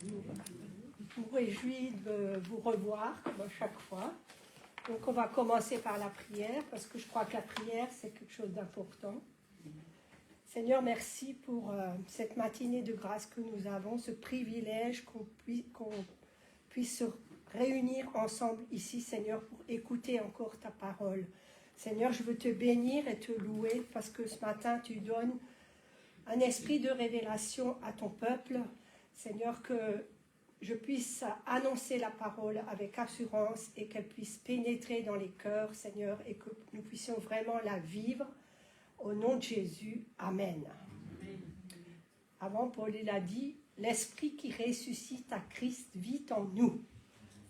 Je me réjouis de vous revoir, comme à chaque fois. Donc on va commencer par la prière, parce que je crois que la prière, c'est quelque chose d'important. Seigneur, merci pour cette matinée de grâce que nous avons, ce privilège qu'on puisse se réunir ensemble ici, Seigneur, pour écouter encore ta parole. Seigneur, je veux te bénir et te louer, parce que ce matin, tu donnes un esprit de révélation à ton peuple. Seigneur, que je puisse annoncer la parole avec assurance et qu'elle puisse pénétrer dans les cœurs, Seigneur, et que nous puissions vraiment la vivre. Au nom de Jésus, Amen. Avant, Paul il a dit, l'esprit qui ressuscite à Christ vit en nous.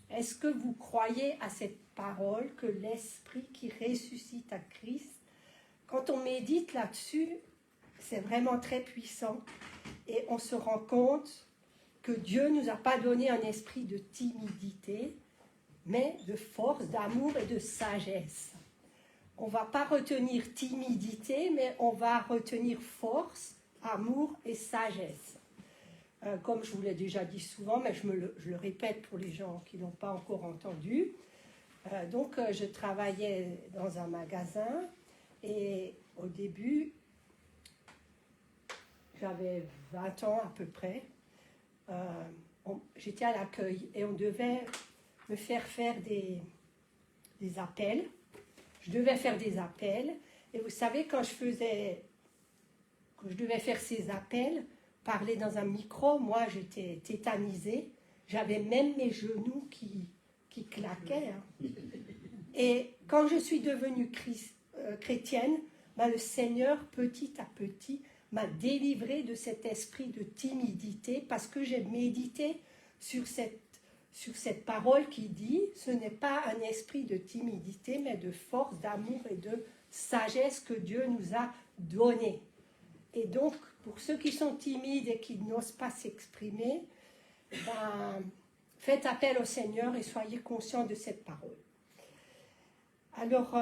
Est-ce que vous croyez à cette parole, que l'esprit qui ressuscite à Christ, quand on médite là-dessus, c'est vraiment très puissant et on se rend compte que Dieu ne nous a pas donné un esprit de timidité, mais de force, d'amour et de sagesse. On ne va pas retenir timidité, mais on va retenir force, amour et sagesse. Comme je vous l'ai déjà dit souvent, mais je le répète pour les gens qui n'ont pas encore entendu. Je travaillais dans un magasin et au début, j'avais 20 ans à peu près. J'étais à l'accueil et on devait me faire des appels. Je devais faire des appels et vous savez, quand je devais faire ces appels, parler dans un micro, moi j'étais tétanisée, j'avais même mes genoux qui claquaient. Hein. Et quand je suis devenue chrétienne, le Seigneur petit à petit m'a délivrée de cet esprit de timidité parce que j'ai médité sur cette parole qui dit « Ce n'est pas un esprit de timidité, mais de force, d'amour et de sagesse que Dieu nous a donné. » Et donc, pour ceux qui sont timides et qui n'osent pas s'exprimer, faites appel au Seigneur et soyez conscients de cette parole. Alors,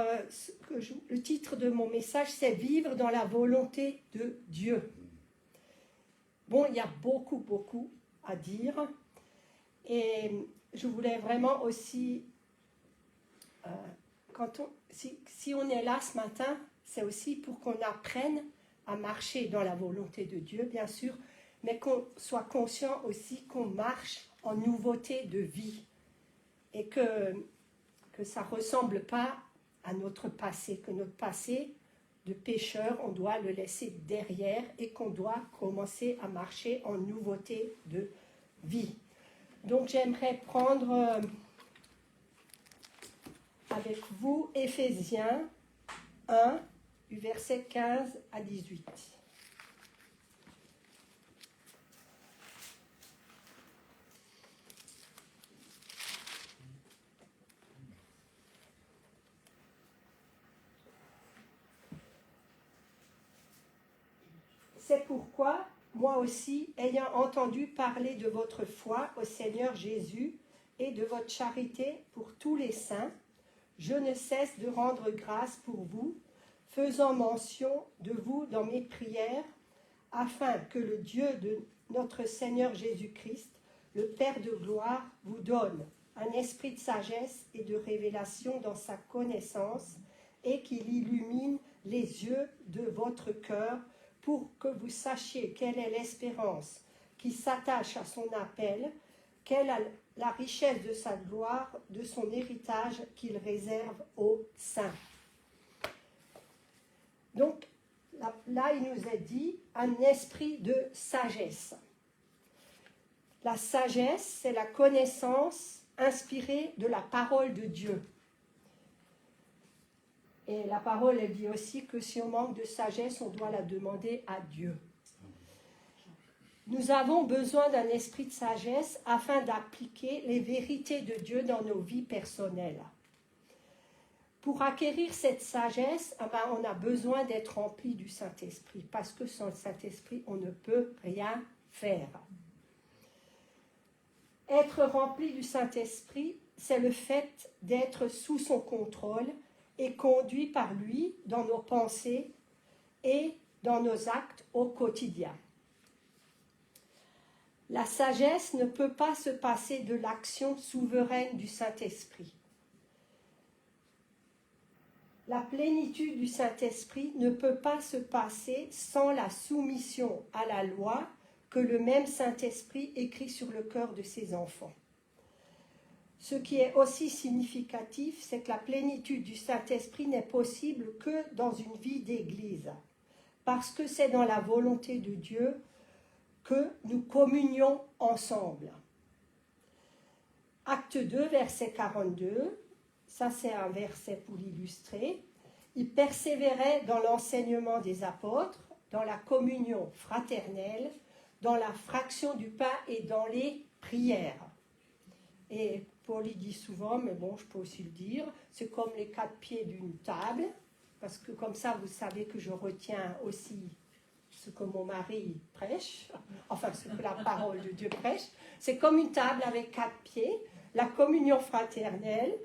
le titre de mon message, c'est « Vivre dans la volonté de Dieu ». Bon, il y a beaucoup à dire. Et je voulais vraiment aussi, si on est là ce matin, c'est aussi pour qu'on apprenne à marcher dans la volonté de Dieu, bien sûr, mais qu'on soit conscient aussi qu'on marche en nouveauté de vie et que ça ne ressemble pas à notre passé, que notre passé de pécheur, on doit le laisser derrière et qu'on doit commencer à marcher en nouveauté de vie. Donc j'aimerais prendre avec vous Éphésiens 1, du verset 15 à 18. C'est pourquoi, moi aussi, ayant entendu parler de votre foi au Seigneur Jésus et de votre charité pour tous les saints, je ne cesse de rendre grâce pour vous, faisant mention de vous dans mes prières, afin que le Dieu de notre Seigneur Jésus-Christ, le Père de gloire, vous donne un esprit de sagesse et de révélation dans sa connaissance, et qu'il illumine les yeux de votre cœur, pour que vous sachiez quelle est l'espérance qui s'attache à son appel, quelle est la richesse de sa gloire, de son héritage qu'il réserve aux saints. Donc, là, il nous est dit un esprit de sagesse. La sagesse, c'est la connaissance inspirée de la parole de Dieu. Et la parole, elle dit aussi que si on manque de sagesse, on doit la demander à Dieu. Nous avons besoin d'un esprit de sagesse afin d'appliquer les vérités de Dieu dans nos vies personnelles. Pour acquérir cette sagesse, on a besoin d'être rempli du Saint-Esprit, parce que sans le Saint-Esprit, on ne peut rien faire. Être rempli du Saint-Esprit, c'est le fait d'être sous son contrôle et conduit par lui dans nos pensées – et dans nos actes au quotidien. La sagesse ne peut pas se passer de l'action souveraine du Saint-Esprit. La plénitude du Saint-Esprit ne peut pas se passer sans la soumission à la loi que le même Saint-Esprit écrit sur le cœur de ses enfants. Ce qui est aussi significatif, c'est que la plénitude du Saint-Esprit n'est possible que dans une vie d'Église, parce que c'est dans la volonté de Dieu que nous communions ensemble. Acte 2, verset 42, ça c'est un verset pour l'illustrer. Il persévérait dans l'enseignement des apôtres, dans la communion fraternelle, dans la fraction du pain et dans les prières. Et Paul y dit souvent, mais bon, je peux aussi le dire, c'est comme les 4 pieds d'une table, parce que comme ça, vous savez que je retiens aussi ce que mon mari prêche, enfin ce que la parole de Dieu prêche. C'est comme une table avec 4 pieds, la communion fraternelle,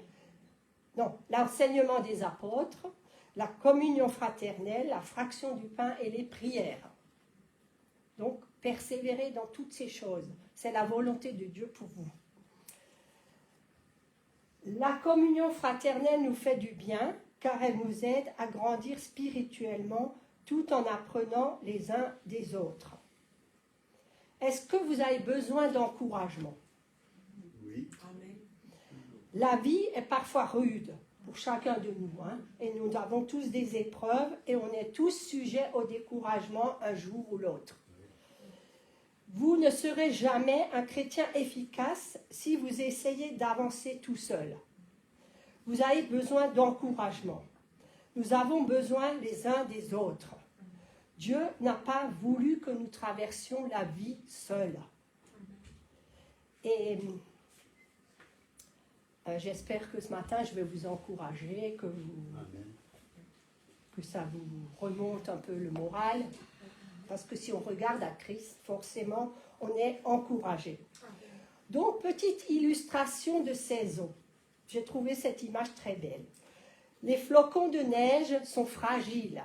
non, l'enseignement des apôtres, la communion fraternelle, la fraction du pain et les prières. Donc, persévérez dans toutes ces choses. C'est la volonté de Dieu pour vous. La communion fraternelle nous fait du bien, car elle nous aide à grandir spirituellement tout en apprenant les uns des autres. Est-ce que vous avez besoin d'encouragement? Oui. Amen. La vie est parfois rude pour chacun de nous, et nous avons tous des épreuves et on est tous sujets au découragement un jour ou l'autre. Vous ne serez jamais un chrétien efficace si vous essayez d'avancer tout seul. Vous avez besoin d'encouragement. Nous avons besoin les uns des autres. Dieu n'a pas voulu que nous traversions la vie seuls. Et j'espère que ce matin, je vais vous encourager, que ça vous remonte un peu le moral. Parce que si on regarde à Christ, forcément, on est encouragé. Donc, petite illustration de saison. J'ai trouvé cette image très belle. Les flocons de neige sont fragiles,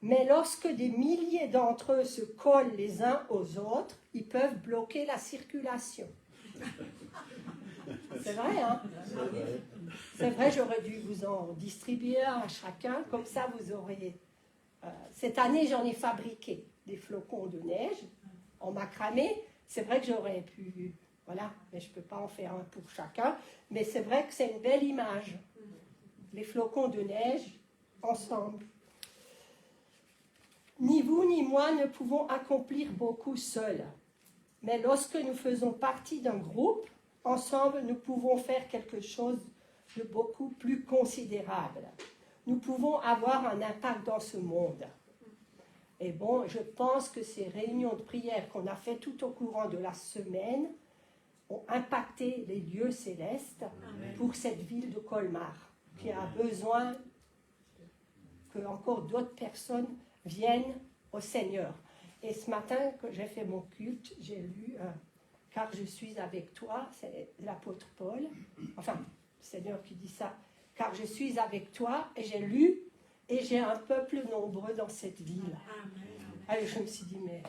mais lorsque des milliers d'entre eux se collent les uns aux autres, ils peuvent bloquer la circulation. C'est vrai, hein? C'est vrai, j'aurais dû vous en distribuer un à chacun, comme ça vous aurez... cette année, j'en ai fabriqué des flocons de neige en macramé. C'est vrai que j'aurais pu... Voilà, mais je ne peux pas en faire un pour chacun. Mais c'est vrai que c'est une belle image. Les flocons de neige ensemble. Ni vous ni moi ne pouvons accomplir beaucoup seuls. Mais lorsque nous faisons partie d'un groupe, ensemble, nous pouvons faire quelque chose de beaucoup plus considérable. Nous pouvons avoir un impact dans ce monde. Et bon, je pense que ces réunions de prière qu'on a fait tout au courant de la semaine ont impacté les lieux célestes. Amen. Pour cette ville de Colmar, qui a besoin que encore d'autres personnes viennent au Seigneur. Et ce matin, quand j'ai fait mon culte, j'ai lu « Car je suis avec toi », c'est l'apôtre Paul, enfin, le Seigneur qui dit ça, « Car je suis avec toi », et j'ai lu « Et j'ai un peuple nombreux dans cette ville ». Alors je me suis dit, mais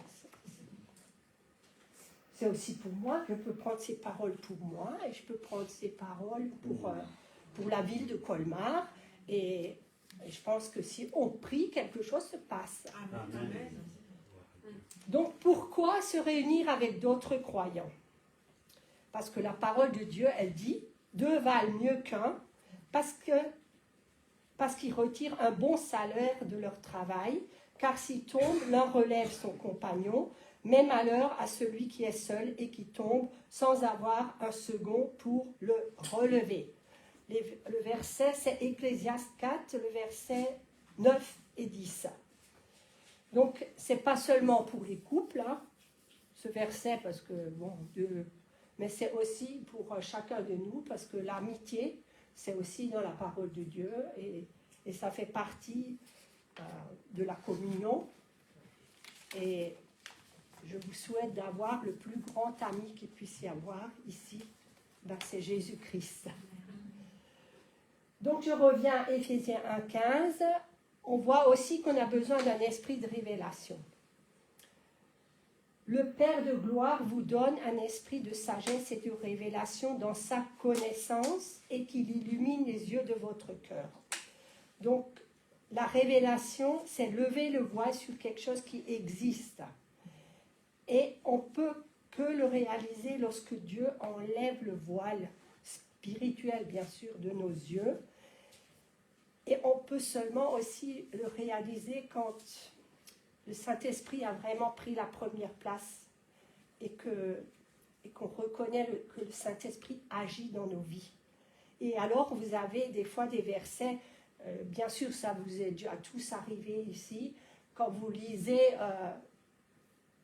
c'est aussi pour moi, je peux prendre ces paroles pour moi, et je peux prendre ces paroles pour la ville de Colmar, et je pense que si on prie, quelque chose se passe. Amen. Donc pourquoi se réunir avec d'autres croyants? Parce que la parole de Dieu, elle dit, 2 valent mieux qu'un, parce qu'ils retirent un bon salaire de leur travail, car s'il tombe, l'un relève son compagnon, mais malheur à celui qui est seul et qui tombe sans avoir un second pour le relever. Le verset, c'est Ecclésiaste 4, le verset 9 et 10. Donc, ce n'est pas seulement pour les couples, ce verset, parce que, bon, Dieu, mais c'est aussi pour chacun de nous, parce que l'amitié, c'est aussi dans la parole de Dieu, et ça fait partie de la communion. Et je vous souhaite d'avoir le plus grand ami qu'il puisse y avoir ici, c'est Jésus-Christ. Donc je reviens à Éphésiens 1,15. On voit aussi qu'on a besoin d'un esprit de révélation. Le Père de gloire vous donne un esprit de sagesse et de révélation dans sa connaissance et qu'il illumine les yeux de votre cœur. Donc, la révélation, c'est lever le voile sur quelque chose qui existe. Et on peut que le réaliser lorsque Dieu enlève le voile spirituel, bien sûr, de nos yeux. Et on peut seulement aussi le réaliser quand le Saint-Esprit a vraiment pris la première place et qu'on reconnaît que le Saint-Esprit agit dans nos vies. Et alors, vous avez des fois des versets, bien sûr, ça vous est déjà tous arrivé ici, quand vous lisez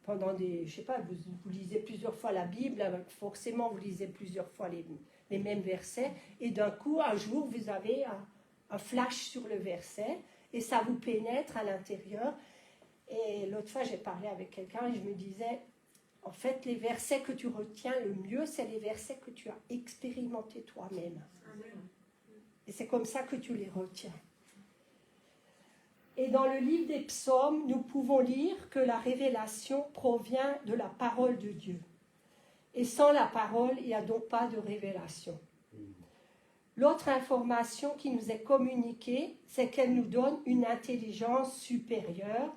pendant des, je sais pas, vous lisez plusieurs fois la Bible, forcément vous lisez plusieurs fois les mêmes versets, et d'un coup, un jour, vous avez un flash sur le verset, et ça vous pénètre à l'intérieur. Et l'autre fois, j'ai parlé avec quelqu'un et je me disais, en fait, les versets que tu retiens le mieux, c'est les versets que tu as expérimentés toi-même. Et c'est comme ça que tu les retiens. Et dans le livre des psaumes, nous pouvons lire que la révélation provient de la parole de Dieu. Et sans la parole, il n'y a donc pas de révélation. L'autre information qui nous est communiquée, c'est qu'elle nous donne une intelligence supérieure,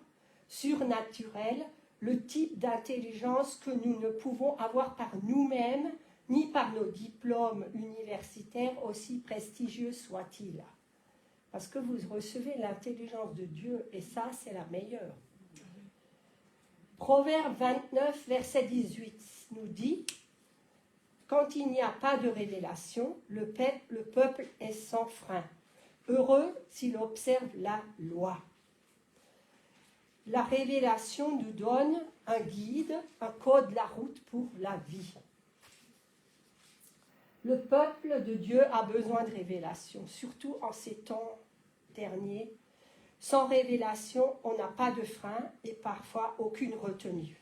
surnaturelle, le type d'intelligence que nous ne pouvons avoir par nous-mêmes, ni par nos diplômes universitaires, aussi prestigieux soient-ils. Parce que vous recevez l'intelligence de Dieu, et ça, c'est la meilleure. Proverbe 29, verset 18, nous dit « Quand il n'y a pas de révélation, le peuple est sans frein. Heureux s'il observe la loi. » La révélation nous donne un guide, un code de la route pour la vie. Le peuple de Dieu a besoin de révélation, surtout en ces temps derniers. Sans révélation, on n'a pas de frein et parfois aucune retenue.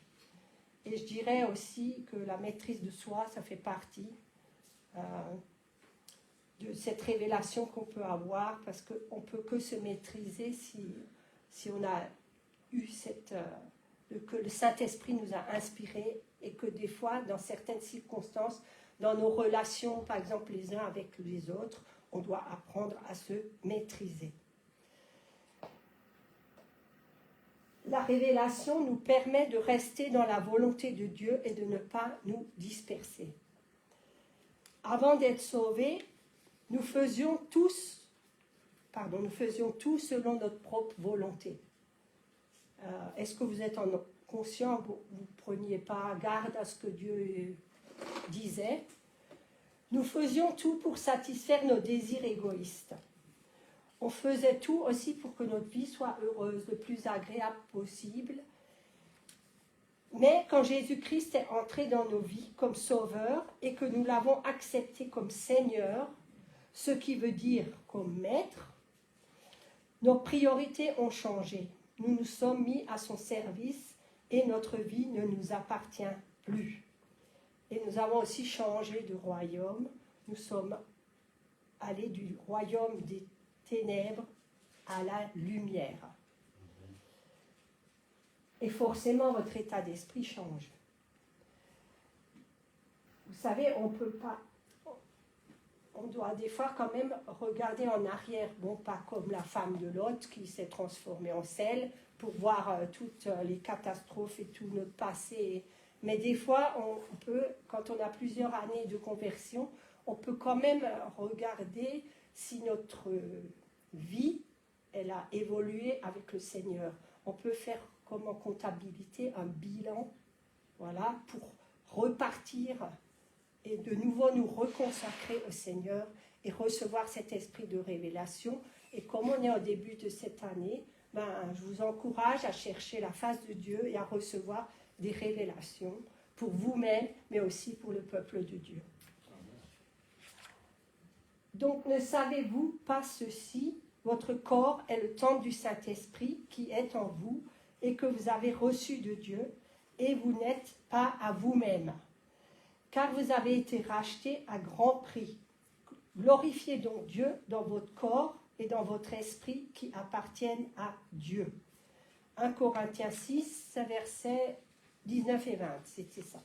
Et je dirais aussi que la maîtrise de soi, ça fait partie de cette révélation qu'on peut avoir, parce qu'on ne peut que se maîtriser si on a eu que le Saint-Esprit nous a inspiré, et que des fois, dans certaines circonstances, dans nos relations, par exemple les uns avec les autres, on doit apprendre à se maîtriser. La révélation nous permet de rester dans la volonté de Dieu et de ne pas nous disperser. Avant d'être sauvés, nous faisions tout selon notre propre volonté. Est-ce que vous êtes conscient, vous ne preniez pas garde à ce que Dieu disait? Nous faisions tout pour satisfaire nos désirs égoïstes. On faisait tout aussi pour que notre vie soit heureuse, le plus agréable possible. Mais quand Jésus-Christ est entré dans nos vies comme sauveur et que nous l'avons accepté comme Seigneur, ce qui veut dire comme Maître, nos priorités ont changé. Nous nous sommes mis à son service et notre vie ne nous appartient plus. Et nous avons aussi changé de royaume. Nous sommes allés du royaume des ténèbres à la lumière. Et forcément, votre état d'esprit change. Vous savez, on doit des fois quand même regarder en arrière, bon, pas comme la femme de Lot qui s'est transformée en sel pour voir toutes les catastrophes et tout notre passé. Mais des fois, on peut, quand on a plusieurs années de conversion, on peut quand même regarder si notre vie, elle a évolué avec le Seigneur. On peut faire comme en comptabilité un bilan, voilà, pour repartir et de nouveau nous reconsacrer au Seigneur et recevoir cet esprit de révélation. Et comme on est au début de cette année, je vous encourage à chercher la face de Dieu et à recevoir des révélations pour vous-même, mais aussi pour le peuple de Dieu. Donc, ne savez-vous pas ceci? Votre corps est le temple du Saint-Esprit qui est en vous et que vous avez reçu de Dieu, et vous n'êtes pas à vous-même, car vous avez été rachetés à grand prix. Glorifiez donc Dieu dans votre corps et dans votre esprit qui appartiennent à Dieu. 1 Corinthiens 6, verset 19 et 20, c'était ça.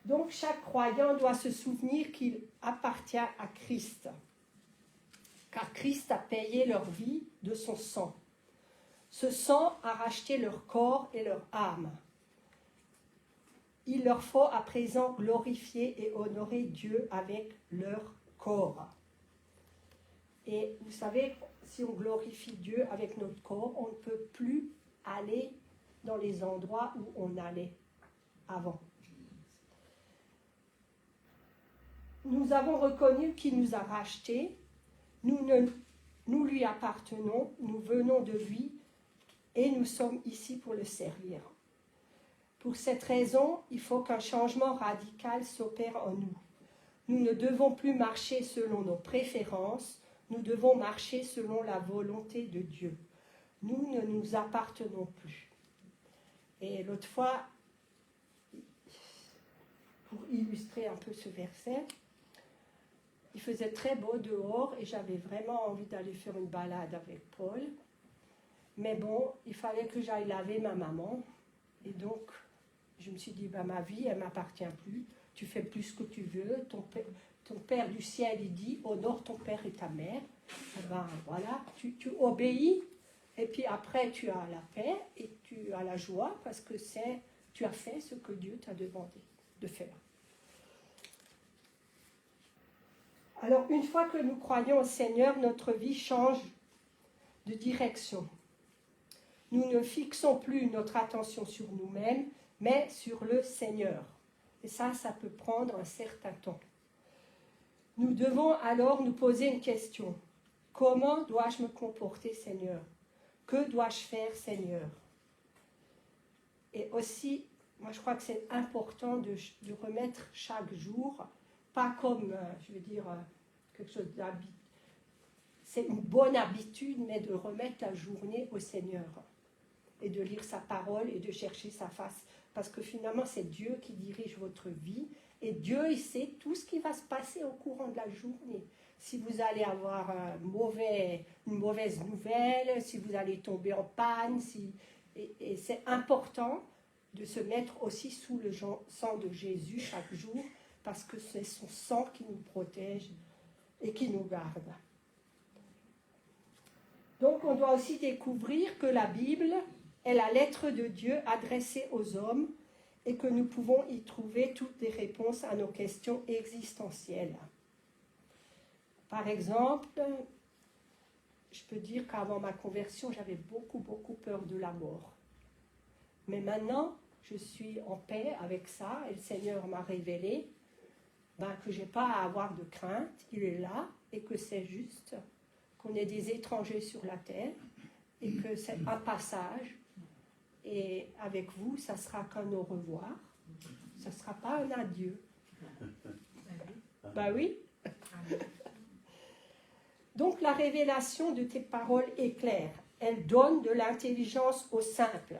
Donc chaque croyant doit se souvenir qu'il appartient à Christ, car Christ a payé leur vie de son sang. Ce sang a racheté leur corps et leur âme. Il leur faut à présent glorifier et honorer Dieu avec leur corps. Et vous savez, si on glorifie Dieu avec notre corps, on ne peut plus aller dans les endroits où on allait avant. Nous avons reconnu qu'il nous a rachetés, nous lui appartenons, nous venons de lui et nous sommes ici pour le servir. Pour cette raison, il faut qu'un changement radical s'opère en nous. Nous ne devons plus marcher selon nos préférences, nous devons marcher selon la volonté de Dieu. Nous ne nous appartenons plus. Et l'autre fois, pour illustrer un peu ce verset, il faisait très beau dehors et j'avais vraiment envie d'aller faire une balade avec Paul. Mais bon, il fallait que j'aille laver ma maman. Et donc, je me suis dit, ma vie, elle ne m'appartient plus. Tu fais plus ce que tu veux. Ton Père du ciel, il dit, honore ton Père et ta mère. Et voilà, tu obéis. Et puis après, tu as la paix et tu as la joie parce que tu as fait ce que Dieu t'a demandé de faire. Alors, une fois que nous croyons au Seigneur, notre vie change de direction. Nous ne fixons plus notre attention sur nous-mêmes, mais sur le Seigneur. Et ça peut prendre un certain temps. Nous devons alors nous poser une question. Comment dois-je me comporter, Seigneur? Que dois-je faire, Seigneur? Et aussi, moi je crois que c'est important de remettre chaque jour, pas comme, quelque chose d'habitude. C'est une bonne habitude, mais de remettre la journée au Seigneur. Et de lire sa parole et de chercher sa face. Parce que finalement, c'est Dieu qui dirige votre vie. Et Dieu, il sait tout ce qui va se passer au courant de la journée. Si vous allez avoir une mauvaise nouvelle, si vous allez tomber en panne. Et c'est important de se mettre aussi sous le sang de Jésus chaque jour. Parce que c'est son sang qui nous protège et qui nous garde. Donc, on doit aussi découvrir que la Bible est la lettre de Dieu adressée aux hommes et que nous pouvons y trouver toutes les réponses à nos questions existentielles. Par exemple, je peux dire qu'avant ma conversion, j'avais beaucoup peur de la mort. Mais maintenant, je suis en paix avec ça et le Seigneur m'a révélé que je n'ai pas à avoir de crainte, il est là et que c'est juste qu'on est des étrangers sur la terre et que c'est un passage. Et avec vous, ça sera qu'un au revoir. Ça ne sera pas un adieu. Oui. Donc la révélation de tes paroles est claire. Elle donne de l'intelligence au simple.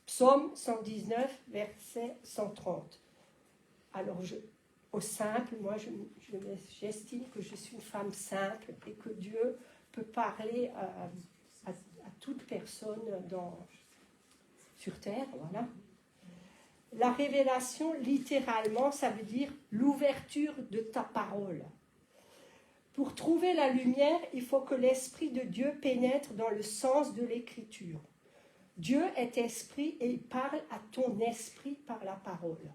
Psaume 119, verset 130. Alors, au simple, moi, j'estime que je suis une femme simple et que Dieu peut parler à toute personne sur terre, voilà. La révélation, littéralement, ça veut dire l'ouverture de ta parole. Pour trouver la lumière, il faut que l'Esprit de Dieu pénètre dans le sens de l'Écriture. Dieu est esprit et il parle à ton esprit par la parole.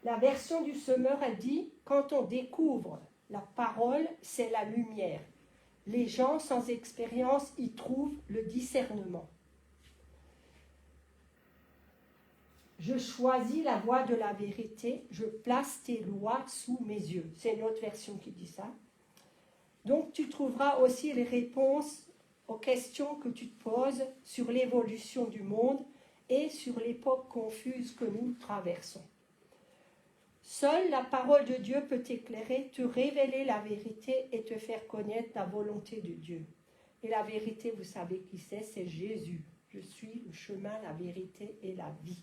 La version du Semeur a dit, quand on découvre la parole, c'est la lumière. Les gens sans expérience y trouvent le discernement. Je choisis la voie de la vérité, je place tes lois sous mes yeux. C'est une autre version qui dit ça. Donc tu trouveras aussi les réponses aux questions que tu te poses sur l'évolution du monde et sur l'époque confuse que nous traversons. Seule la parole de Dieu peut t'éclairer, te révéler la vérité et te faire connaître la volonté de Dieu. Et la vérité, vous savez qui c'est Jésus. Je suis le chemin, la vérité et la vie.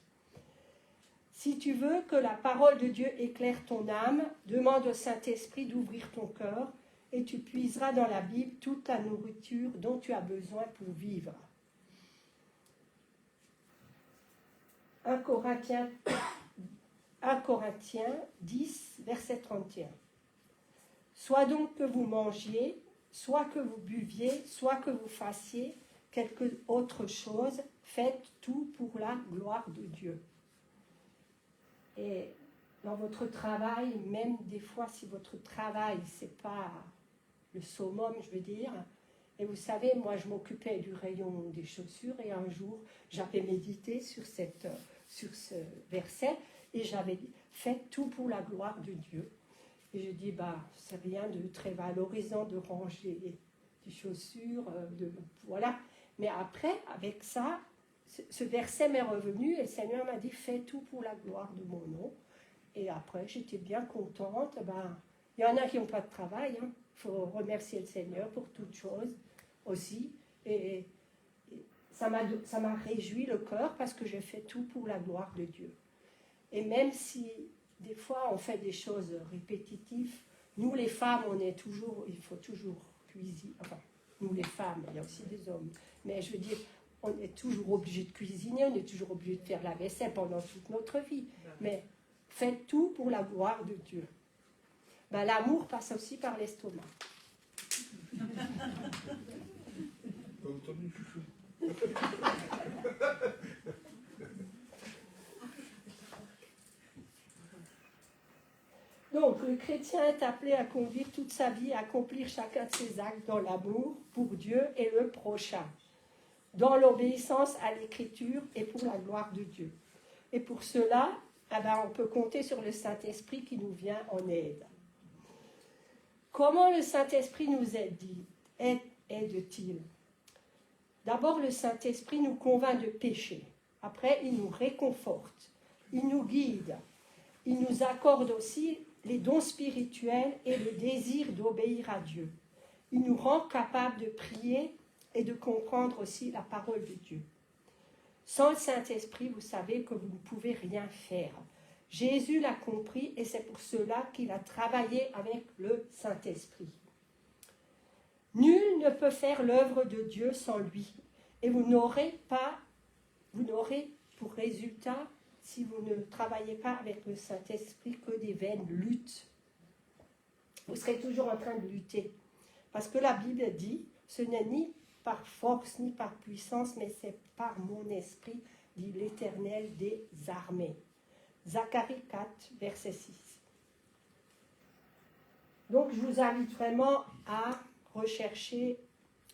Si tu veux que la parole de Dieu éclaire ton âme, demande au Saint-Esprit d'ouvrir ton cœur et tu puiseras dans la Bible toute la nourriture dont tu as besoin pour vivre. 1 Corinthiens 10, verset 31. Soit donc que vous mangiez, soit que vous buviez, soit que vous fassiez quelque autre chose, faites tout pour la gloire de Dieu. Et dans votre travail, même des fois si votre travail, c'est pas le summum, je veux dire, et vous savez, moi je m'occupais du rayon des chaussures et un jour j'avais médité sur ce verset et j'avais dit, faites tout pour la gloire de Dieu. Et je dis, c'est rien de très valorisant de ranger des chaussures, voilà. Mais après, avec ça, ce verset m'est revenu et le Seigneur m'a dit, fais tout pour la gloire de mon nom. Et après, j'étais bien contente. Il y en a qui n'ont pas de travail. Il faut remercier le Seigneur pour toutes choses aussi. Et ça m'a réjoui le cœur parce que j'ai fait tout pour la gloire de Dieu. Et même si des fois on fait des choses répétitives, nous les femmes, il faut toujours cuisiner. Enfin, nous les femmes, il y a aussi des hommes. Mais je veux dire, on est toujours obligé de cuisiner, on est toujours obligé de faire la vaisselle pendant toute notre vie. Mais faites tout pour la gloire de Dieu. L'amour passe aussi par l'estomac. Donc, le chrétien est appelé à conduire toute sa vie, à accomplir chacun de ses actes dans l'amour pour Dieu et le prochain, dans l'obéissance à l'Écriture et pour la gloire de Dieu. Et pour cela, on peut compter sur le Saint-Esprit qui nous vient en aide. Comment le Saint-Esprit nous aide-t-il? D'abord, le Saint-Esprit nous convainc de péché. Après, il nous réconforte, il nous guide, il nous accorde aussi les dons spirituels et le désir d'obéir à Dieu. Il nous rend capables de prier et de comprendre aussi la parole de Dieu. Sans le Saint-Esprit, vous savez que vous ne pouvez rien faire. Jésus l'a compris et c'est pour cela qu'il a travaillé avec le Saint-Esprit. Nul ne peut faire l'œuvre de Dieu sans lui. Et vous n'aurez pour résultat, si vous ne travaillez pas avec le Saint-Esprit, que des vaines luttes. Vous serez toujours en train de lutter. Parce que la Bible dit, ce n'est ni par force ni par puissance, mais c'est par mon esprit, dit l'Éternel des armées. Zacharie 4, verset 6. Donc, je vous invite vraiment à rechercher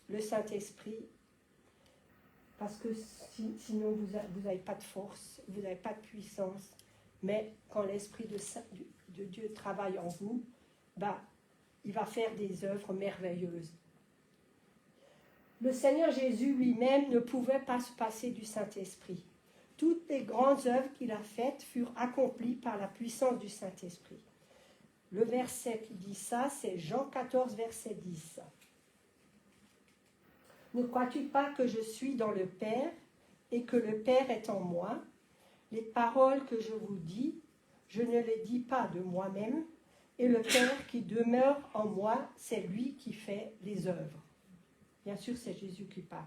le Saint-Esprit, parce que sinon, vous n'avez pas de force, vous n'avez pas de puissance. Mais quand l'Esprit de Dieu travaille en vous, il va faire des œuvres merveilleuses. Le Seigneur Jésus lui-même ne pouvait pas se passer du Saint-Esprit. Toutes les grandes œuvres qu'il a faites furent accomplies par la puissance du Saint-Esprit. Le verset qui dit ça, c'est Jean 14, verset 10. Ne crois-tu pas que je suis dans le Père et que le Père est en moi? Les paroles que je vous dis, je ne les dis pas de moi-même, et le Père qui demeure en moi, c'est lui qui fait les œuvres. Bien sûr, c'est Jésus qui parle.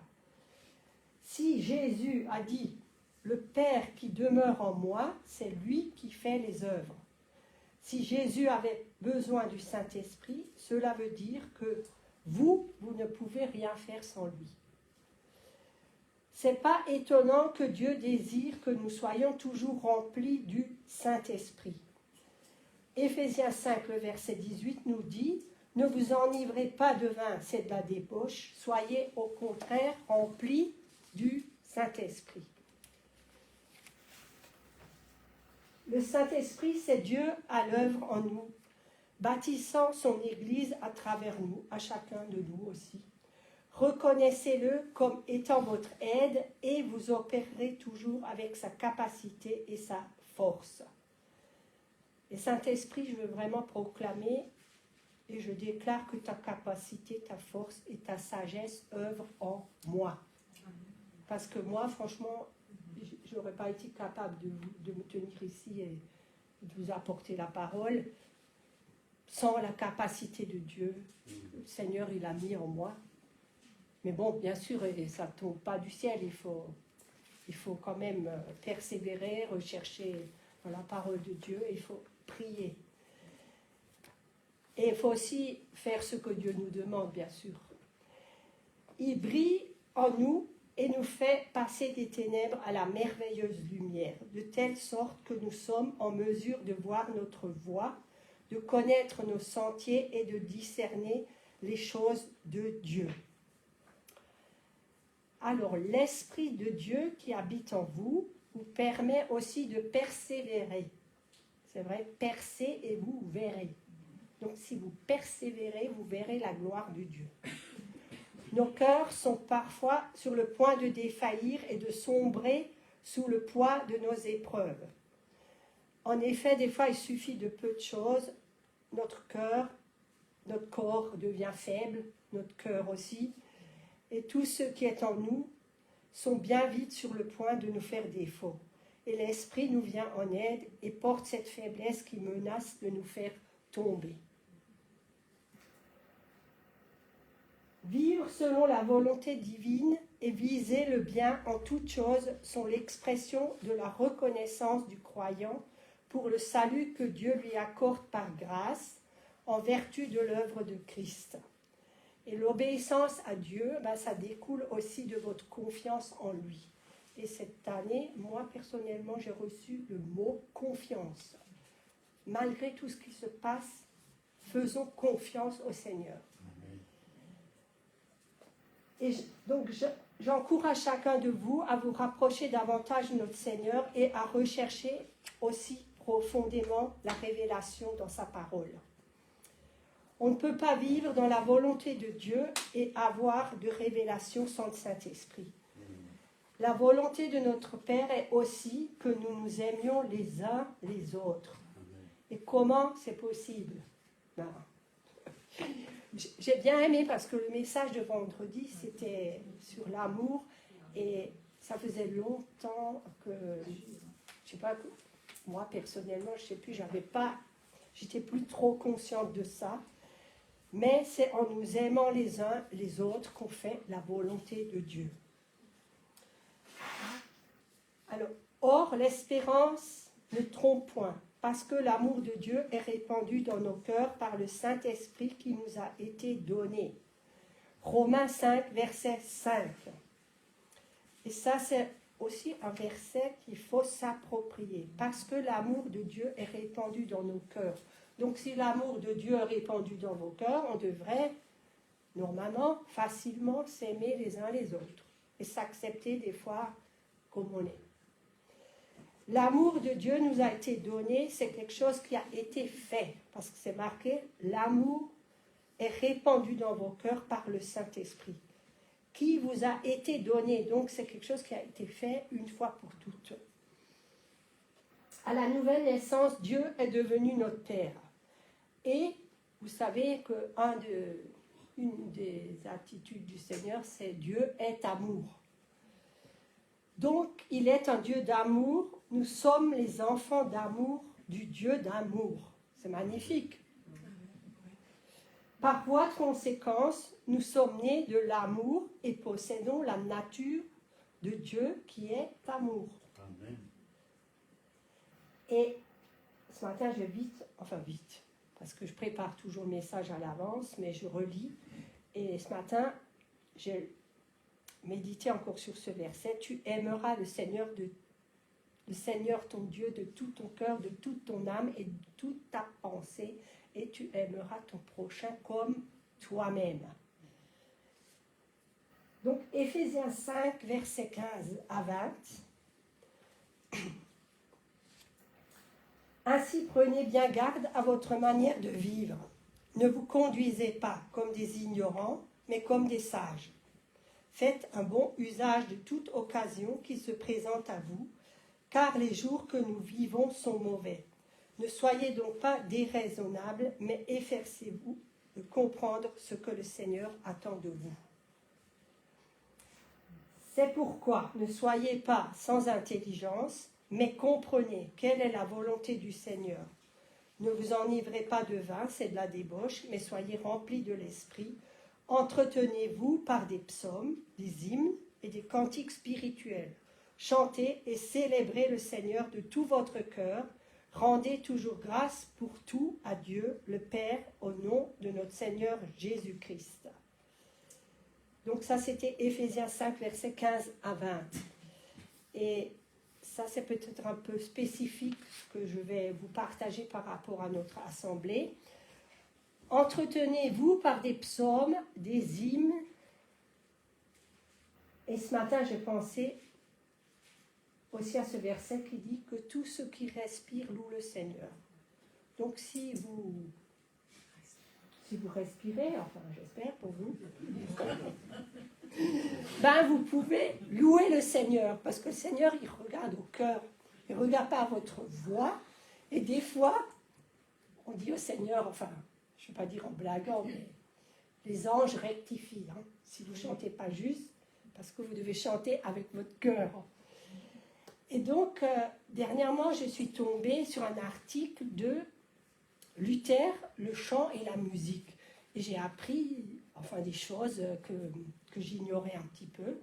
Si Jésus a dit, le Père qui demeure en moi, c'est lui qui fait les œuvres. Si Jésus avait besoin du Saint-Esprit, cela veut dire que vous ne pouvez rien faire sans lui. C'est pas étonnant que Dieu désire que nous soyons toujours remplis du Saint-Esprit. Éphésiens 5, le verset 18 nous dit « Ne vous enivrez pas de vin, c'est de la débauche, soyez au contraire remplis du Saint-Esprit. » Le Saint-Esprit, c'est Dieu à l'œuvre en nous, bâtissant son Église à travers nous, à chacun de nous aussi. Reconnaissez-le comme étant votre aide et vous opérerez toujours avec sa capacité et sa force. Et Saint-Esprit, je veux vraiment proclamer et je déclare que ta capacité, ta force et ta sagesse œuvrent en moi. Parce que moi, franchement, je n'aurais pas été capable de me tenir ici et de vous apporter la parole sans la capacité de Dieu. Le Seigneur, il a mis en moi. Mais bon, bien sûr, ça ne tombe pas du ciel, il faut il faut quand même persévérer, rechercher dans la parole de Dieu, il faut prier. Et il faut aussi faire ce que Dieu nous demande, bien sûr. Il brille en nous et nous fait passer des ténèbres à la merveilleuse lumière, de telle sorte que nous sommes en mesure de voir notre voie, de connaître nos sentiers et de discerner les choses de Dieu. Alors, l'Esprit de Dieu qui habite en vous permet aussi de persévérer. C'est vrai, percez et vous verrez. Donc, si vous persévérez, vous verrez la gloire de Dieu. Nos cœurs sont parfois sur le point de défaillir et de sombrer sous le poids de nos épreuves. En effet, des fois, il suffit de peu de choses. Notre corps devient faible, notre cœur aussi. Et tout ce qui est en nous sont bien vite sur le point de nous faire défaut. Et l'Esprit nous vient en aide et porte cette faiblesse qui menace de nous faire tomber. Vivre selon la volonté divine et viser le bien en toutes choses sont l'expression de la reconnaissance du croyant pour le salut que Dieu lui accorde par grâce en vertu de l'œuvre de Christ. Et l'obéissance à Dieu, ça découle aussi de votre confiance en lui. Et cette année, moi personnellement, j'ai reçu le mot confiance. Malgré tout ce qui se passe, faisons confiance au Seigneur. Et donc, j'encourage chacun de vous à vous rapprocher davantage de notre Seigneur et à rechercher aussi profondément la révélation dans sa parole. On ne peut pas vivre dans la volonté de Dieu et avoir de révélation sans le Saint-Esprit. La volonté de notre Père est aussi que nous nous aimions les uns les autres. Et comment c'est possible? Non. J'ai bien aimé parce que le message de vendredi, c'était sur l'amour et ça faisait longtemps que, je sais pas, moi personnellement, je sais plus, j'étais plus trop consciente de ça, mais c'est en nous aimant les uns les autres qu'on fait la volonté de Dieu. Alors, or, l'espérance ne trompe point, parce que l'amour de Dieu est répandu dans nos cœurs par le Saint-Esprit qui nous a été donné. Romains 5, verset 5. Et ça, c'est aussi un verset qu'il faut s'approprier, parce que l'amour de Dieu est répandu dans nos cœurs. Donc, si l'amour de Dieu est répandu dans vos cœurs, on devrait, normalement, facilement s'aimer les uns les autres et s'accepter des fois comme on est. L'amour de Dieu nous a été donné, c'est quelque chose qui a été fait, parce que c'est marqué, l'amour est répandu dans vos cœurs par le Saint-Esprit, qui vous a été donné. Donc c'est quelque chose qui a été fait une fois pour toutes. À la nouvelle naissance, Dieu est devenu notre Père. Et vous savez qu'une des attitudes du Seigneur, c'est Dieu est amour. Donc, il est un Dieu d'amour. Nous sommes les enfants d'amour du Dieu d'amour. C'est magnifique. Par voie de conséquence, nous sommes nés de l'amour et possédons la nature de Dieu qui est amour. Amen. Et ce matin, je vais vite, parce que je prépare toujours le message à l'avance, mais je relis. Et ce matin, j'ai médité encore sur ce verset. Tu aimeras le Seigneur ton Dieu de tout ton cœur, de toute ton âme et de toute ta pensée, et tu aimeras ton prochain comme toi-même. Donc, Éphésiens 5, versets 15 à 20. Ainsi, prenez bien garde à votre manière de vivre. Ne vous conduisez pas comme des ignorants, mais comme des sages. Faites un bon usage de toute occasion qui se présente à vous, car les jours que nous vivons sont mauvais. Ne soyez donc pas déraisonnables, mais efforcez-vous de comprendre ce que le Seigneur attend de vous. C'est pourquoi ne soyez pas sans intelligence, mais comprenez quelle est la volonté du Seigneur. Ne vous enivrez pas de vin, c'est de la débauche, mais soyez remplis de l'esprit. Entretenez-vous par des psaumes, des hymnes et des cantiques spirituels, chantez et célébrez le Seigneur de tout votre cœur. Rendez toujours grâce pour tout à Dieu, le Père, au nom de notre Seigneur Jésus-Christ. Donc ça, c'était Éphésiens 5, versets 15 à 20. Et ça, c'est peut-être un peu spécifique ce que je vais vous partager par rapport à notre assemblée. Entretenez-vous par des psaumes, des hymnes. Et ce matin, j'ai pensé aussi à ce verset qui dit que tout ce qui respire loue le Seigneur. Donc si vous respirez, enfin j'espère pour vous, ben vous pouvez louer le Seigneur, parce que le Seigneur il regarde au cœur, il ne regarde pas à votre voix. Et des fois, on dit au Seigneur, enfin je ne vais pas dire en blaguant, mais les anges rectifient, hein, si vous ne chantez pas juste, parce que vous devez chanter avec votre cœur. Et donc, dernièrement, je suis tombée sur un article de Luther, le chant et la musique. Et j'ai appris des choses que j'ignorais un petit peu.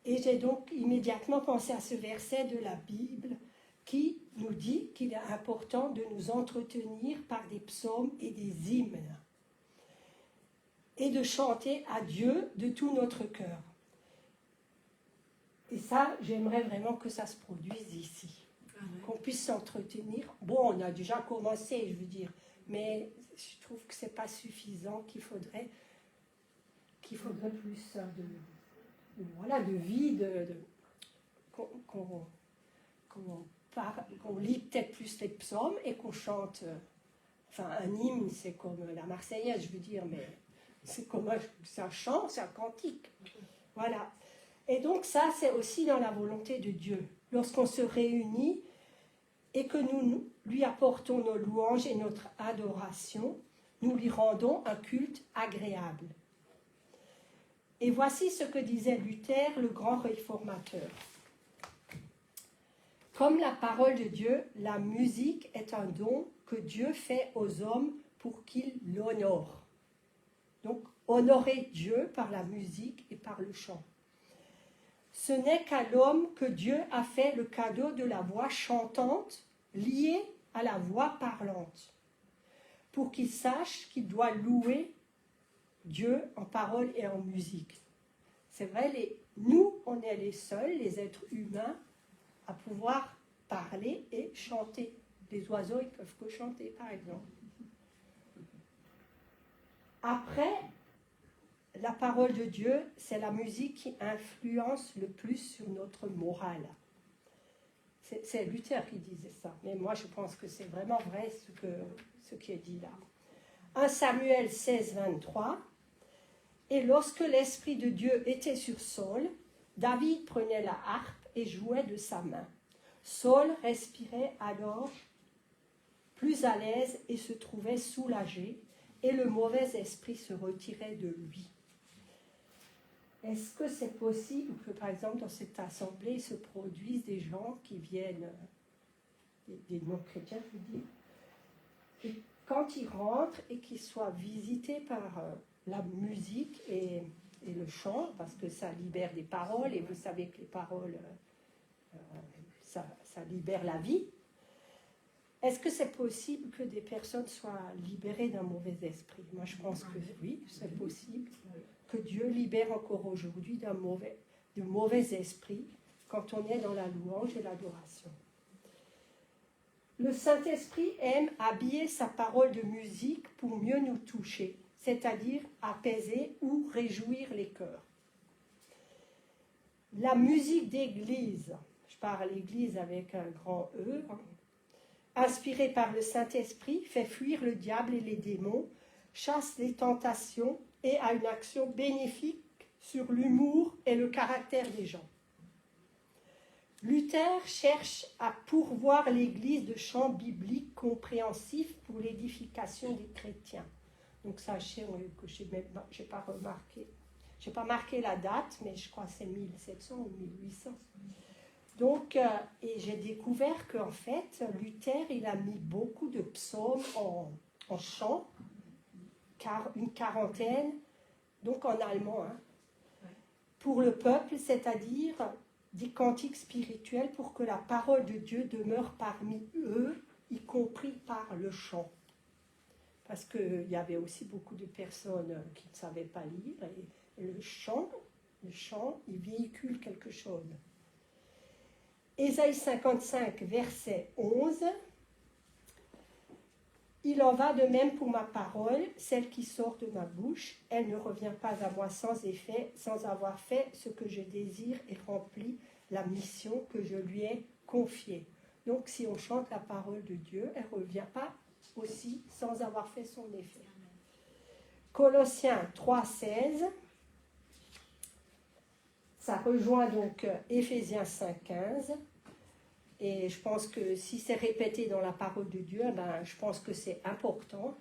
Et j'ai donc immédiatement pensé à ce verset de la Bible qui nous dit qu'il est important de nous entretenir par des psaumes et des hymnes et de chanter à Dieu de tout notre cœur. Et ça, j'aimerais vraiment que ça se produise ici, qu'on puisse s'entretenir. Bon, on a déjà commencé, je veux dire, mais je trouve que ce n'est pas suffisant, qu'il faudrait plus de vie, qu'on lit peut-être plus les psaumes et qu'on chante. Un hymne, c'est comme la Marseillaise, je veux dire, mais c'est comme un chant, c'est un cantique. Voilà. Et donc ça, c'est aussi dans la volonté de Dieu. Lorsqu'on se réunit et que nous lui apportons nos louanges et notre adoration, nous lui rendons un culte agréable. Et voici ce que disait Luther, le grand réformateur. Comme la parole de Dieu, la musique est un don que Dieu fait aux hommes pour qu'ils l'honorent. Donc, honorer Dieu par la musique et par le chant. Ce n'est qu'à l'homme que Dieu a fait le cadeau de la voix chantante liée à la voix parlante, pour qu'il sache qu'il doit louer Dieu en parole et en musique. C'est vrai, nous, on est les seuls, les êtres humains, à pouvoir parler et chanter. Les oiseaux, ils peuvent que chanter, par exemple. Après, la parole de Dieu, c'est la musique qui influence le plus sur notre morale. C'est Luther qui disait ça, mais moi je pense que c'est vraiment vrai ce qui est dit là. 1 Samuel 16, 23. Et lorsque l'Esprit de Dieu était sur Saul, David prenait la harpe et jouait de sa main. Saul respirait alors plus à l'aise et se trouvait soulagé, et le mauvais esprit se retirait de lui. Est-ce que c'est possible que, par exemple, dans cette assemblée, se produisent des gens qui viennent, des non-chrétiens, je veux dire, et quand ils rentrent et qu'ils soient visités par la musique et le chant, parce que ça libère des paroles, et vous savez que les paroles, ça libère la vie. Est-ce que c'est possible que des personnes soient libérées d'un mauvais esprit? Moi, je pense que oui, c'est possible. Que Dieu libère encore aujourd'hui de mauvais esprits quand on est dans la louange et l'adoration. Le Saint-Esprit aime habiller sa parole de musique pour mieux nous toucher, c'est-à-dire apaiser ou réjouir les cœurs. La musique d'église, je parle l'église avec un grand E, inspirée par le Saint-Esprit, fait fuir le diable et les démons, chasse les tentations et a une action bénéfique sur l'humour et le caractère des gens. Luther cherche à pourvoir l'Église de chants bibliques compréhensifs pour l'édification des chrétiens. Donc ça, je n'ai pas remarqué. Je n'ai pas marqué la date, mais je crois que c'est 1700 ou 1800. Donc, et j'ai découvert qu'en fait, Luther, il a mis beaucoup de psaumes en chant, une quarantaine, donc en allemand, pour le peuple, c'est-à-dire des cantiques spirituels pour que la parole de Dieu demeure parmi eux, y compris par le chant. Parce qu'il y avait aussi beaucoup de personnes qui ne savaient pas lire, et le chant, il véhicule quelque chose. Ésaïe 55, verset 11. Il en va de même pour ma parole, celle qui sort de ma bouche. Elle ne revient pas à moi sans effet, sans avoir fait ce que je désire et rempli la mission que je lui ai confiée. Donc si on chante la parole de Dieu, elle ne revient pas aussi sans avoir fait son effet. Colossiens 3, 16. Ça rejoint donc Éphésiens 5, 15. Et je pense que si c'est répété dans la parole de Dieu, ben, je pense que c'est important,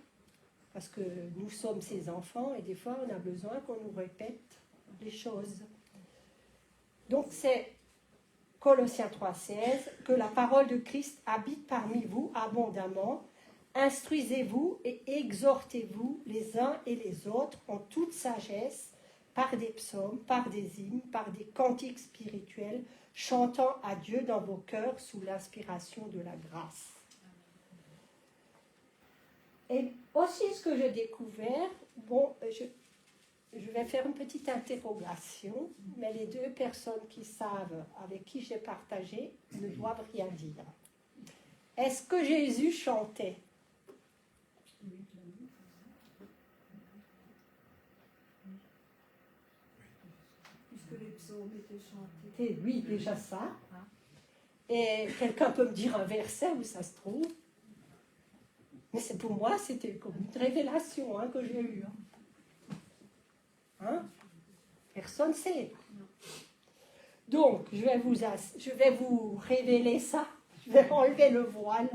parce que nous sommes ses enfants, et des fois on a besoin qu'on nous répète les choses. Donc c'est Colossiens 3,16, que la parole de Christ habite parmi vous abondamment, instruisez-vous et exhortez-vous les uns et les autres en toute sagesse, par des psaumes, par des hymnes, par des cantiques spirituels, chantant à Dieu dans vos cœurs sous l'inspiration de la grâce. Et aussi ce que j'ai découvert, je vais faire une petite interrogation, mais les deux personnes qui savent, avec qui j'ai partagé, ne doivent rien dire. Est-ce que Jésus chantait? Puisque les psaumes étaient chantés. Et oui, déjà ça. Et quelqu'un peut me dire un verset où ça se trouve. Mais c'est pour moi, c'était comme une révélation que j'ai eue. Personne ne sait. Donc, je vais vous révéler ça. Je vais enlever le voile.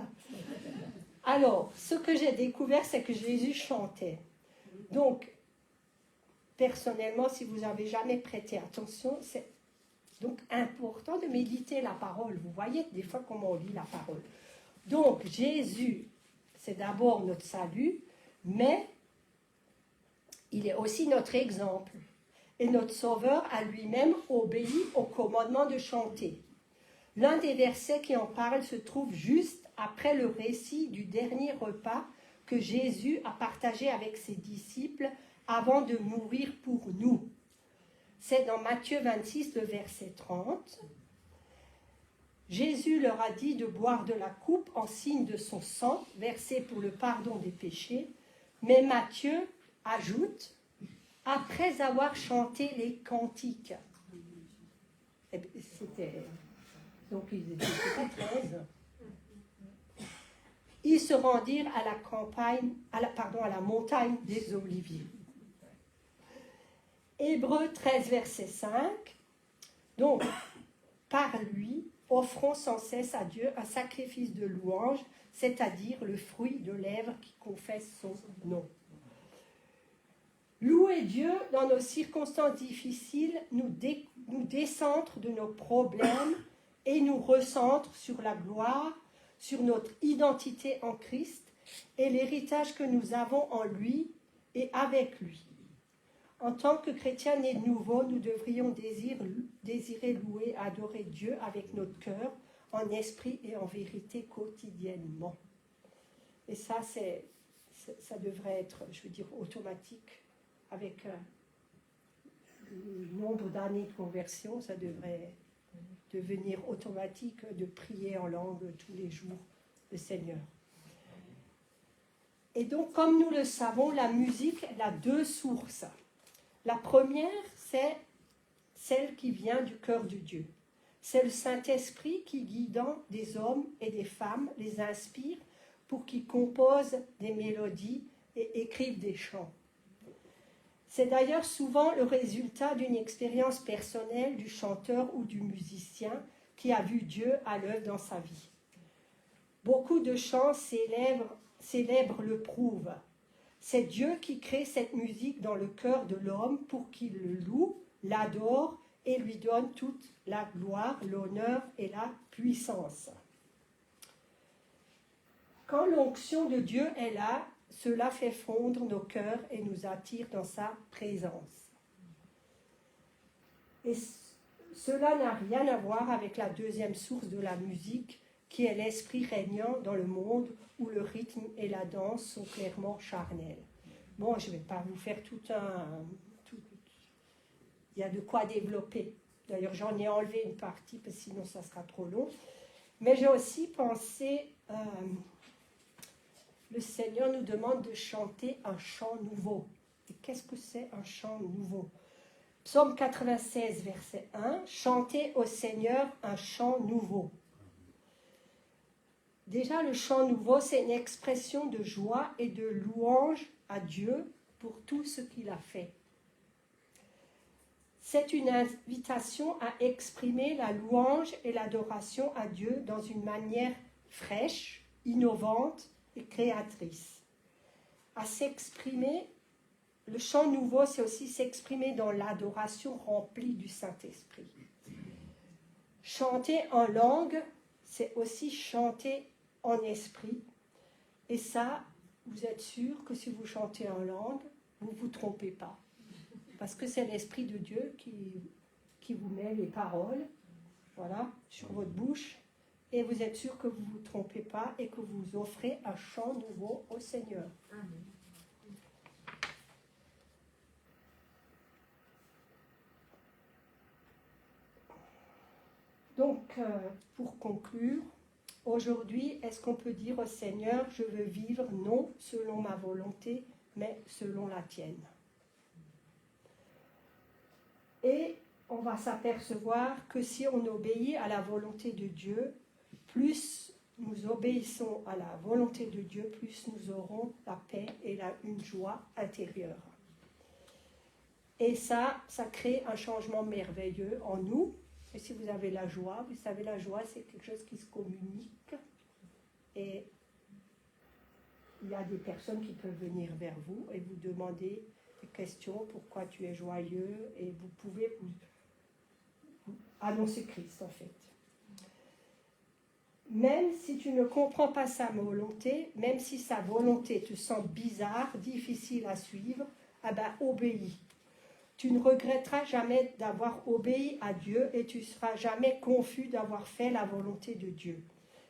Alors, ce que j'ai découvert, c'est que Jésus chantait. Donc, personnellement, si vous n'avez jamais prêté attention, c'est donc important de méditer la parole. Vous voyez des fois comment on lit la parole. Donc, Jésus, c'est d'abord notre salut, mais il est aussi notre exemple. Et notre Sauveur a lui-même obéi au commandement de chanter. L'un des versets qui en parle se trouve juste après le récit du dernier repas que Jésus a partagé avec ses disciples avant de mourir pour nous. C'est dans Matthieu 26, le verset 30. Jésus leur a dit de boire de la coupe en signe de son sang, versé pour le pardon des péchés. Mais Matthieu ajoute, après avoir chanté les cantiques. Donc ils étaient 13. Ils se rendirent à la campagne, à la montagne des Oliviers. Hébreux 13, verset 5. Donc, par lui, offrons sans cesse à Dieu un sacrifice de louange, c'est-à-dire le fruit de lèvres qui confesse son nom. Louer Dieu dans nos circonstances difficiles nous décentre de nos problèmes et nous recentre sur la gloire, sur notre identité en Christ et l'héritage que nous avons en lui et avec lui. En tant que chrétiens nés de nouveau, nous devrions désirer louer, adorer Dieu avec notre cœur, en esprit et en vérité quotidiennement. Et ça devrait être, je veux dire, automatique. Avec le nombre d'années de conversion, ça devrait devenir automatique de prier en langue tous les jours le Seigneur. Et donc, comme nous le savons, la musique, elle a deux sources. La première, c'est celle qui vient du cœur de Dieu. C'est le Saint-Esprit qui, guidant des hommes et des femmes, les inspire pour qu'ils composent des mélodies et écrivent des chants. C'est d'ailleurs souvent le résultat d'une expérience personnelle du chanteur ou du musicien qui a vu Dieu à l'œuvre dans sa vie. Beaucoup de chants célèbres le prouvent. C'est Dieu qui crée cette musique dans le cœur de l'homme pour qu'il le loue, l'adore et lui donne toute la gloire, l'honneur et la puissance. Quand l'onction de Dieu est là, cela fait fondre nos cœurs et nous attire dans sa présence. Et Cela n'a rien à voir avec la deuxième source de la musique, qui est l'esprit régnant dans le monde où le rythme et la danse sont clairement charnels. Bon, je ne vais pas vous faire il y a de quoi développer. D'ailleurs, j'en ai enlevé une partie, parce que sinon ça sera trop long. Mais j'ai aussi pensé, le Seigneur nous demande de chanter un chant nouveau. Et qu'est-ce que c'est un chant nouveau? Psaume 96, verset 1, « Chantez au Seigneur un chant nouveau ». Déjà, le chant nouveau, c'est une expression de joie et de louange à Dieu pour tout ce qu'il a fait. C'est une invitation à exprimer la louange et l'adoration à Dieu dans une manière fraîche, innovante et créatrice. À s'exprimer, le chant nouveau, c'est aussi s'exprimer dans l'adoration remplie du Saint-Esprit. Chanter en langue, c'est aussi chanter en esprit. Et ça, vous êtes sûr que si vous chantez en langue, vous ne vous trompez pas. Parce que c'est l'Esprit de Dieu qui vous met les paroles, voilà, sur votre bouche. Et vous êtes sûr que vous ne vous trompez pas et que vous offrez un chant nouveau au Seigneur. Amen. Donc, pour conclure, aujourd'hui, est-ce qu'on peut dire au Seigneur, je veux vivre non selon ma volonté, mais selon la tienne? Et on va s'apercevoir que si on obéit à la volonté de Dieu, plus nous obéissons à la volonté de Dieu, plus nous aurons la paix et une joie intérieure. Et ça crée un changement merveilleux en nous. Et si vous avez la joie, vous savez, la joie, c'est quelque chose qui se communique. Et il y a des personnes qui peuvent venir vers vous et vous demander des questions, pourquoi tu es joyeux, et vous pouvez vous annoncer Christ, en fait. Même si tu ne comprends pas sa volonté, même si sa volonté te semble bizarre, difficile à suivre, ah ben, obéis. Tu ne regretteras jamais d'avoir obéi à Dieu et tu ne seras jamais confus d'avoir fait la volonté de Dieu.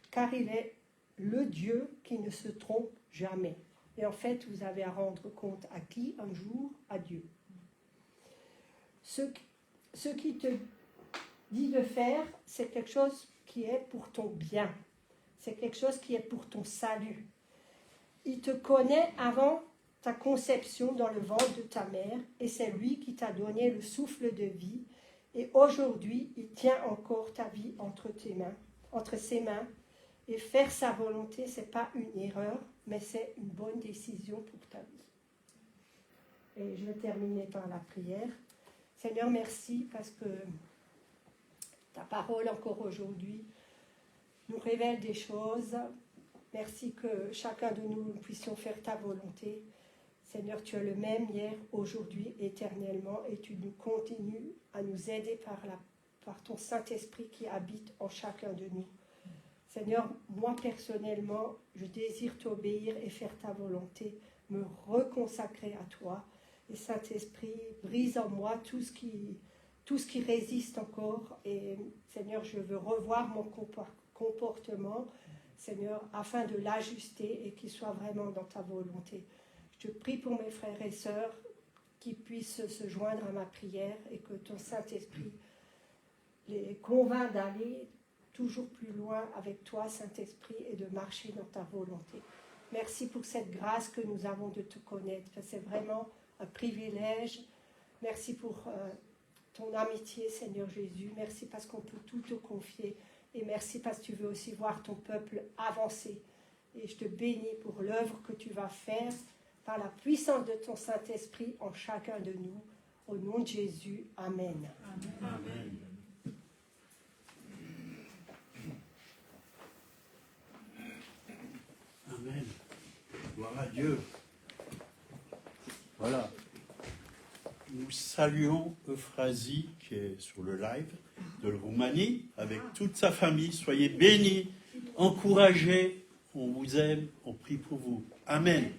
Car il est le Dieu qui ne se trompe jamais. Et en fait, vous avez à rendre compte à qui? Un jour, à Dieu. Ce qui te dit de faire, c'est quelque chose qui est pour ton bien. C'est quelque chose qui est pour ton salut. Il te connaît avant ta conception dans le ventre de ta mère, et c'est lui qui t'a donné le souffle de vie, et aujourd'hui, il tient encore ta vie entre ses mains, et faire sa volonté, ce n'est pas une erreur, mais c'est une bonne décision pour ta vie. Et je vais terminer par la prière. Seigneur, merci parce que ta parole encore aujourd'hui nous révèle des choses. Merci que chacun de nous puissions faire ta volonté. Seigneur, tu es le même hier, aujourd'hui, éternellement, et tu nous continues à nous aider par ton Saint-Esprit qui habite en chacun de nous. Seigneur, moi personnellement, je désire t'obéir et faire ta volonté, me reconsacrer à toi. Et Saint-Esprit, brise en moi tout ce qui résiste encore. Et Seigneur, je veux revoir mon comportement, Seigneur, afin de l'ajuster et qu'il soit vraiment dans ta volonté. Je prie pour mes frères et sœurs qui puissent se joindre à ma prière et que ton Saint-Esprit les convainc d'aller toujours plus loin avec toi, Saint-Esprit, et de marcher dans ta volonté. Merci pour cette grâce que nous avons de te connaître. C'est vraiment un privilège. Merci pour ton amitié, Seigneur Jésus. Merci parce qu'on peut tout te confier. Et merci parce que tu veux aussi voir ton peuple avancer. Et je te bénis pour l'œuvre que tu vas faire par la puissance de ton Saint-Esprit en chacun de nous. Au nom de Jésus, Amen. Amen. Amen. Amen. Gloire à Dieu. Voilà. Nous saluons Euphrasie qui est sur le live de la Roumanie avec toute sa famille. Soyez bénis, encouragés. On vous aime, on prie pour vous. Amen.